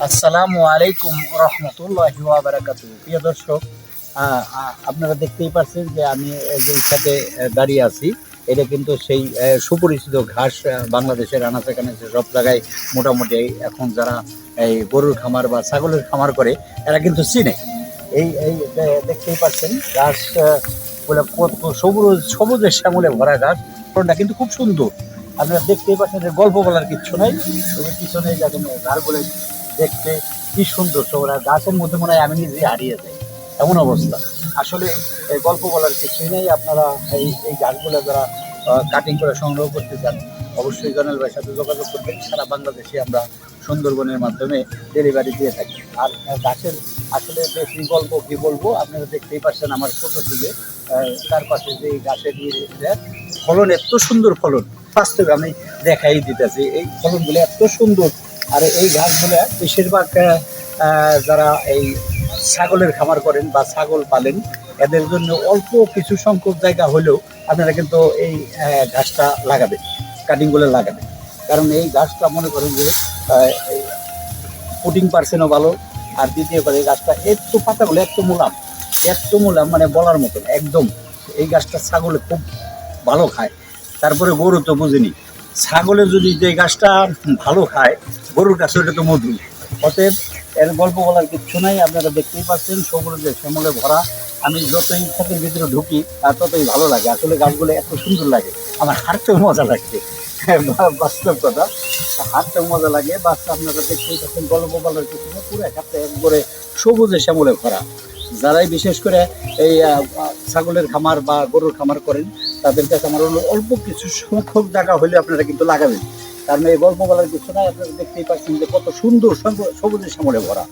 আসসালামু আলাইকুম রহমতুল্লাহি ওয়া বারাকাতুহু। প্রিয় দর্শক, আপনারা দেখতেই পাচ্ছেন যে আমি যে সাথে দাঁড়িয়ে আছি, এটা কিন্তু সেই সুপরিচিত ঘাস। বাংলাদেশের আনাচে কানাচে সব জায়গায় মোটামুটি এখন যারা এই গরুর খামার বা ছাগলের খামার করে এরা কিন্তু চিনে। এই এই দেখতেই পাচ্ছেন ঘাস বলে কত সবুজ, সবুজের শ্যামলে ভরা ঘাস। ফলনটা কিন্তু খুব সুন্দর। আপনারা দেখতেই পাচ্ছেন যে গল্প বলার কিচ্ছু নাই। ওই পিছনে দেখেন ঘাসগুলো দেখতে কি সুন্দর, ওরা গাছের মধ্যে মনে হয় আমি নিজে হারিয়ে যাই, এমন অবস্থা। আসলে এই গল্প বলার কিছুই নেই। আপনারা এই গাছগুলো যারা কাটিং করে সংগ্রহ করতে চান, অবশ্যই জয়নাল ভাইয়ের সাথে যোগাযোগ করবেন। সারা বাংলাদেশে আমরা সুন্দরবনের মাধ্যমে ডেলিভারি দিয়ে থাকি। আর গাছের আসলে বেশি গল্প কি বলবো, আপনারা দেখতেই পাচ্ছেন আমার ছোটো দিকে তার পাশে যে গাছের ফলন, এত সুন্দর ফলন। বাস্তবে আমি দেখাই দিতেছি এই ফলনগুলো এত সুন্দর। আর এই ঘাসগুলো বেশিরভাগ যারা এই ছাগলের খামার করেন বা ছাগল পালেন, এদের জন্য অল্প কিছু সংখ্যক জায়গা হলেও আপনারা কিন্তু এই ঘাসটা লাগাবেন, কাটিংগুলো লাগাবেন। কারণ এই ঘাসটা মনে করেন যে পুটিং পার্সেন্টও ভালো। আর দ্বিতীয় করে এই গাছটা একটু পাতাগুলো এত মোলাম মানে বলার মতন একদম। এই গাছটা ছাগলে খুব ভালো খায়। তারপরে গরু তো বুঝিনি, ছাগলে যদি যে গাছটা ভালো খায়, গরুর কাছে ওটা তো মধু। অতএব এর গল্প বলার কিচ্ছু নাই। আপনারা দেখতেই পাচ্ছেন সবুজে শ্যামলে ভরা। আমি যতই ক্ষেতের ভিতরে ঢুকি ততই ভালো লাগে। আসলে গাছগুলো এত সুন্দর লাগে, আমার হাঁটতেও মজা লাগে। বাস্তব কথা, হাঁটতেও মজা লাগে। বাস্তব আপনারা দেখতেই পাচ্ছেন গল্প বলার কিছু না, পুরো একটা একবারে সবুজে শ্যামলে ভরা। যারাই বিশেষ করে এই ছাগলের খামার বা গরুর খামার করেন, তাদের কাছে আমার হলো অল্প কিছু সংখ্যক জায়গা হলে আপনারা কিন্তু লাগাবেন। কারণ এই গল্প বলার কিছু নয়, আপনারা দেখতেই পাচ্ছেন যে কত সুন্দর সবুজের শ্যামলে ভরা।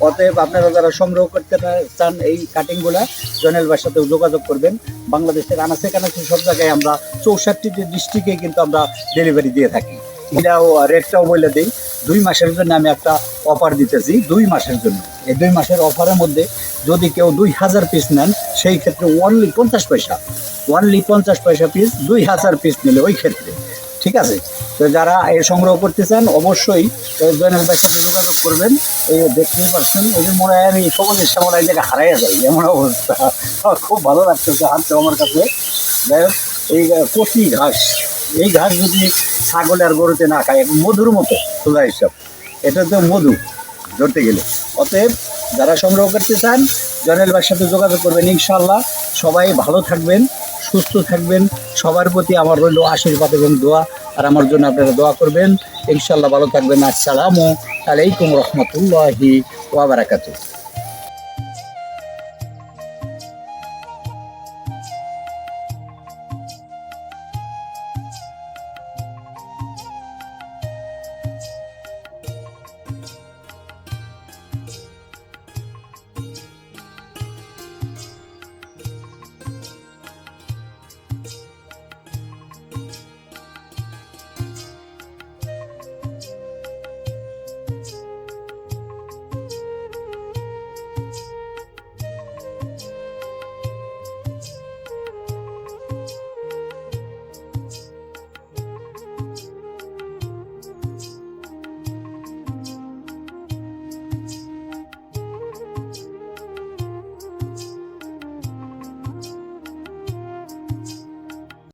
অতএব আপনারা যারা সংগ্রহ করতে চান এই কাটিংগুলা, জয়নাল ভাইয়ের সাথে যোগাযোগ করবেন। বাংলাদেশের আনাচে কানাচে সব জায়গায় আমরা 64টি ডিস্ট্রিক্টে কিন্তু আমরা ডেলিভারি দিয়ে থাকি। এটাও রেটটাও বলে দিই, 2 মাসের জন্য আমি একটা অফার দিতেছি। 2 মাসের জন্য, এই 2 মাসের অফারের মধ্যে যদি কেউ 2000 পিস নেন, সেই ক্ষেত্রে অনলি 50 পয়সা পিস, 2000 পিস নিলে ওই ক্ষেত্রে ঠিক আছে। তো যারা এই সংগ্রহ করতে চান অবশ্যই জয়নাল ভাইয়ের সাথে যোগাযোগ করবেন। এই দেখতেই পাচ্ছেন, এই যে মনে হয় আমি সবুজের শ্যামলা এই জায়গায় হারাইয়া যাই, এমন অবস্থা। খুব ভালো লাগতেছে হাঁটতে আমার কাছে। যাই হোক, এই কচি ঘাস, এই ঘাস যদি ছাগল আর গরুতে না খায়, মধুর মতো সোজা হিসাব, এটা তো মধু ধরতে গেলে। অতএব যারা সংগ্রহ করতে চান জয়নাল ভাইয়ের সাথে যোগাযোগ করবেন। ইনশাআল্লাহ সবাই ভালো থাকবেন, সুস্থ থাকবেন। সবার প্রতি আমার রইল আশীর্বাদ এবং দোয়া। আর আমার জন্য আপনারা দোয়া করবেন। ইনশাআল্লাহ ভালো থাকবেন। আসসালামু আলাইকুম রহমতুল্লাহি ওয়া বারাকাতুহু।